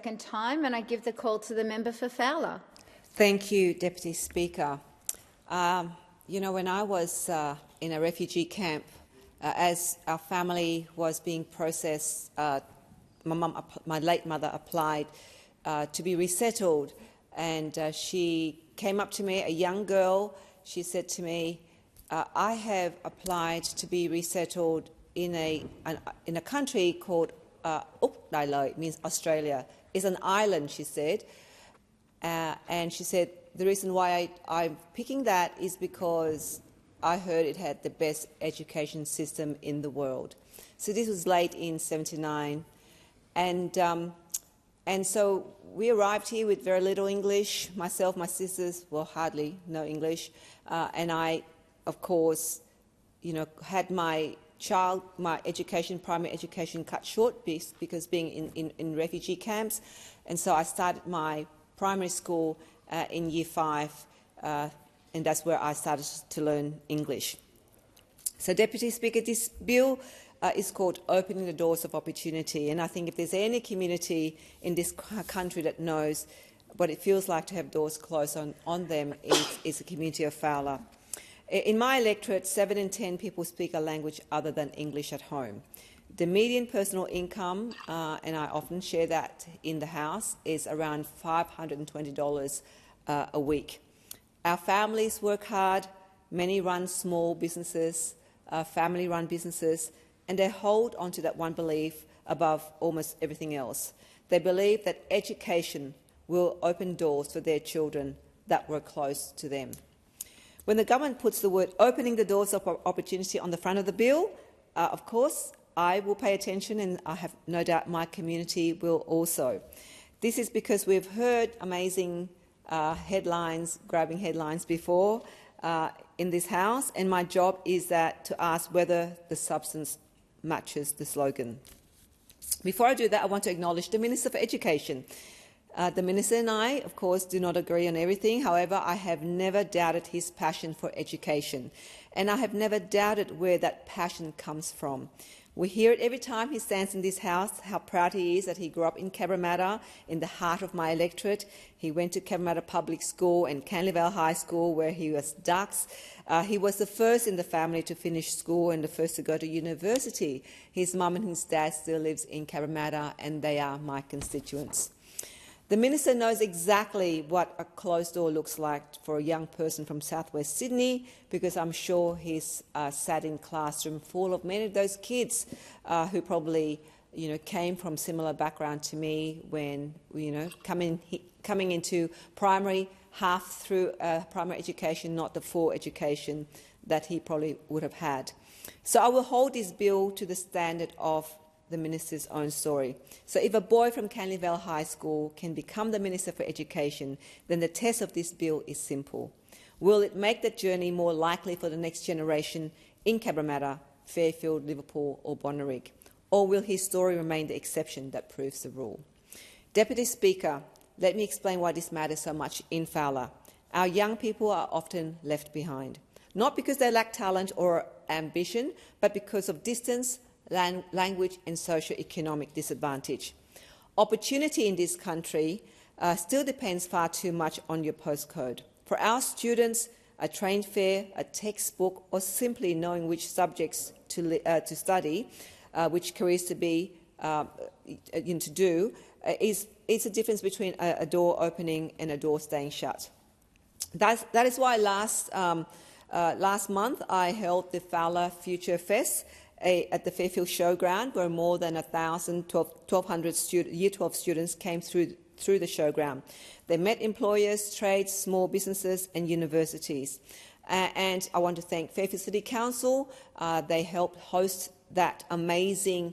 second time, and I give the call to the member for Fowler. Thank you, Deputy Speaker. When I was in a refugee camp, as our family was being processed, my late mother applied to be resettled, and she came up to me, a young girl. She said to me, I have applied to be resettled in a country called Dai Le, it means Australia. It's an island, she said. And she said, the reason why I'm picking that is because I heard it had the best education system in the world. So this was late in '79. And so we arrived here with very little English. Myself, my sisters, well, hardly no English. And I, of course, had my primary education cut short because being in refugee camps. And so I started my primary school in Year 5, and that's where I started to learn English. So, Deputy Speaker, this bill is called Opening the Doors of Opportunity, and I think if there's any community in this country that knows what it feels like to have doors closed on them, it's the community of Fowler. In my electorate, 7 in 10 people speak a language other than English at home. The median personal income, and I often share that in the House, is around $520 a week. Our families work hard. Many run small businesses, family-run businesses, and they hold on to that one belief above almost everything else. They believe that education will open doors for their children that were close to them. When the government puts the word opening the doors of opportunity on the front of the bill, of course, I will pay attention, and I have no doubt my community will also. This is because we've heard amazing headlines, grabbing headlines before in this House, and my job is to ask whether the substance matches the slogan. Before I do that, I want to acknowledge the Minister for Education. The Minister and I, of course, do not agree on everything. However, I have never doubted his passion for education, and I have never doubted where that passion comes from. We hear it every time he stands in this House, how proud he is that he grew up in Cabramatta, in the heart of my electorate. He went to Cabramatta Public School and Canleyvale High School, where he was dux. He was the first in the family to finish school and the first to go to university. His mum and his dad still lives in Cabramatta, and they are my constituents. The Minister knows exactly what a closed door looks like for a young person from southwest Sydney, because I'm sure he's sat in classroom full of many of those kids who probably came from similar background to me when coming into primary, half through primary education, not the full education that he probably would have had. So I will hold this bill to the standard of the Minister's own story. So if a boy from Canleyvale High School can become the Minister for Education, then the test of this bill is simple. Will it make that journey more likely for the next generation in Cabramatta, Fairfield, Liverpool or Bonnyrigg? Or will his story remain the exception that proves the rule? Deputy Speaker, let me explain why this matters so much in Fowler. Our young people are often left behind, not because they lack talent or ambition, but because of distance, language and socio-economic disadvantage. Opportunity in this country still depends far too much on your postcode. For our students, a train fare, a textbook, or simply knowing which subjects to study, which careers to do, is a difference between a door opening and a door staying shut. That is why last month I held the Fowler Future Fest at the Fairfield Showground, where more than 1,200 Year 12 students came through the showground. They met employers, trades, small businesses and universities. And I want to thank Fairfield City Council. They helped host that amazing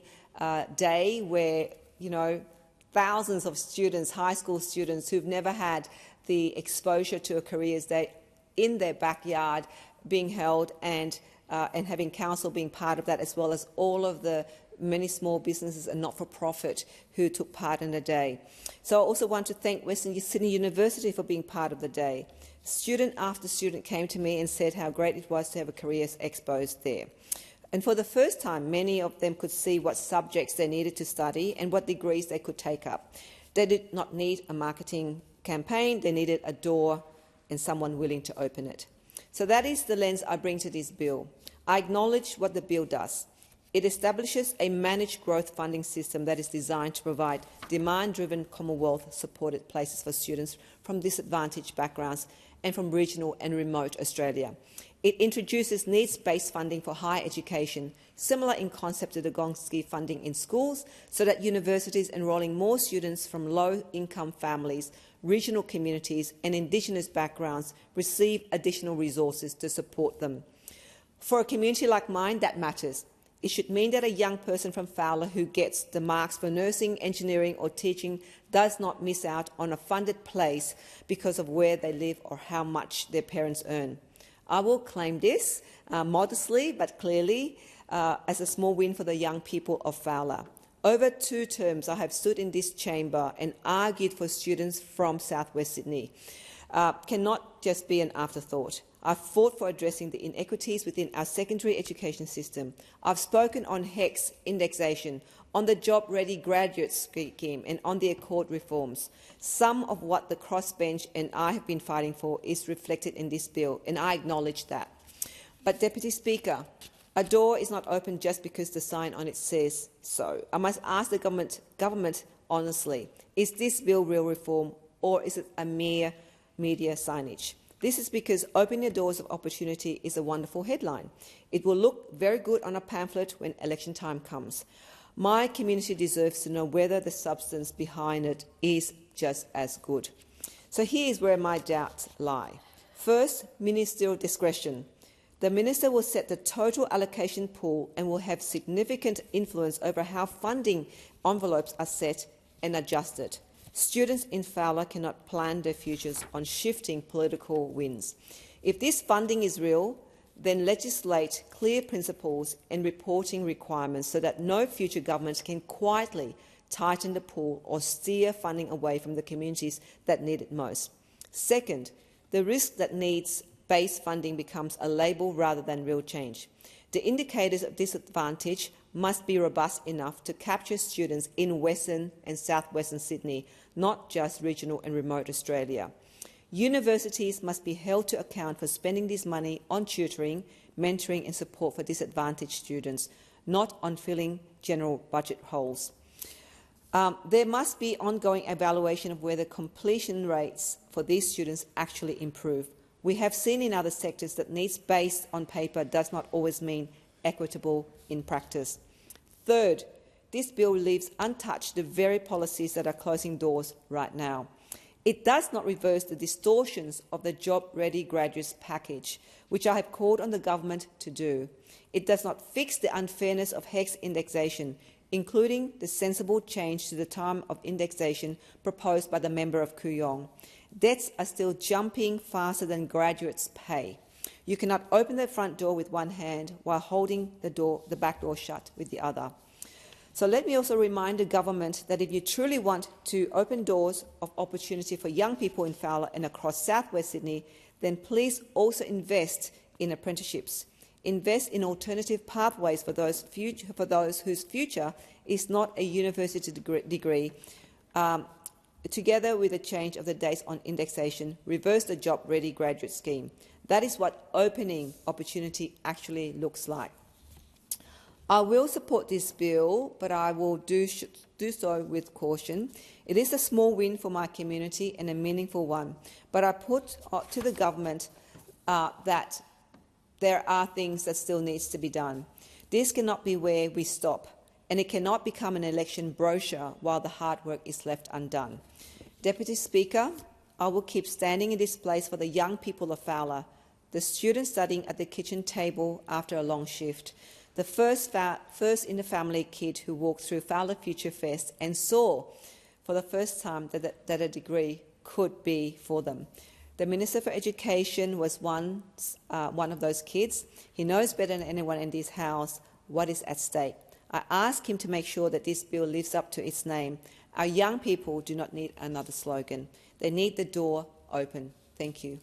day where, thousands of students, high school students who've never had the exposure to a careers day in their backyard being held, and having council being part of that, as well as all of the many small businesses and not-for-profit who took part in the day. So I also want to thank Western Sydney University for being part of the day. Student after student came to me and said how great it was to have a careers exposed there. And for the first time, many of them could see what subjects they needed to study and what degrees they could take up. They did not need a marketing campaign, they needed a door and someone willing to open it. So that is the lens I bring to this bill. I acknowledge what the bill does. It establishes a managed growth funding system that is designed to provide demand-driven Commonwealth-supported places for students from disadvantaged backgrounds and from regional and remote Australia. It introduces needs-based funding for higher education, similar in concept to the Gonski funding in schools, so that universities enrolling more students from low-income families, regional communities and Indigenous backgrounds receive additional resources to support them. For a community like mine, that matters. It should mean that a young person from Fowler who gets the marks for nursing, engineering or teaching does not miss out on a funded place because of where they live or how much their parents earn. I will claim this modestly but clearly as a small win for the young people of Fowler. Over 2 terms, I have stood in this chamber and argued for students from South West Sydney. Cannot just be an afterthought. I've fought for addressing the inequities within our secondary education system. I've spoken on HECS indexation, on the job-ready graduate scheme and on the Accord reforms. Some of what the crossbench and I have been fighting for is reflected in this bill, and I acknowledge that. But, Deputy Speaker, a door is not open just because the sign on it says so. I must ask the government honestly, is this bill real reform or is it a mere media signage? This is because opening the doors of opportunity is a wonderful headline. It will look very good on a pamphlet when election time comes. My community deserves to know whether the substance behind it is just as good. So here is where my doubts lie. First, ministerial discretion. The minister will set the total allocation pool and will have significant influence over how funding envelopes are set and adjusted. Students in Fowler cannot plan their futures on shifting political winds. If this funding is real, then legislate clear principles and reporting requirements so that no future government can quietly tighten the pool or steer funding away from the communities that need it most. Second, the risk that needs-based funding becomes a label rather than real change. The indicators of disadvantage must be robust enough to capture students in Western and South-Western Sydney, not just regional and remote Australia. Universities must be held to account for spending this money on tutoring, mentoring and support for disadvantaged students, not on filling general budget holes. There must be ongoing evaluation of whether completion rates for these students actually improve. We have seen in other sectors that needs-based on paper does not always mean equitable in practice. Third, this bill leaves untouched the very policies that are closing doors right now. It does not reverse the distortions of the job-ready graduates package, which I have called on the government to do. It does not fix the unfairness of HECS indexation, including the sensible change to the time of indexation proposed by the member of Kooyong. Debts are still jumping faster than graduates' pay. You cannot open the front door with one hand while holding the back door shut with the other. So let me also remind the government that if you truly want to open doors of opportunity for young people in Fowler and across South West Sydney, then please also invest in apprenticeships. Invest in alternative pathways for those whose future is not a university degree. Together with a change of the dates on indexation, reverse the job-ready graduate scheme. That is what opening opportunity actually looks like. I will support this bill, but I will do so with caution. It is a small win for my community and a meaningful one, but I put to the government that there are things that still needs to be done. This cannot be where we stop, and it cannot become an election brochure while the hard work is left undone. Deputy Speaker, I will keep standing in this place for the young people of Fowler, the students studying at the kitchen table after a long shift, the first in the family kid who walked through Fowler Future Fest and saw for the first time that a degree could be for them. The Minister for Education was once one of those kids. He knows better than anyone in this House what is at stake. I ask him to make sure that this bill lives up to its name. Our young people do not need another slogan. They need the door open. Thank you.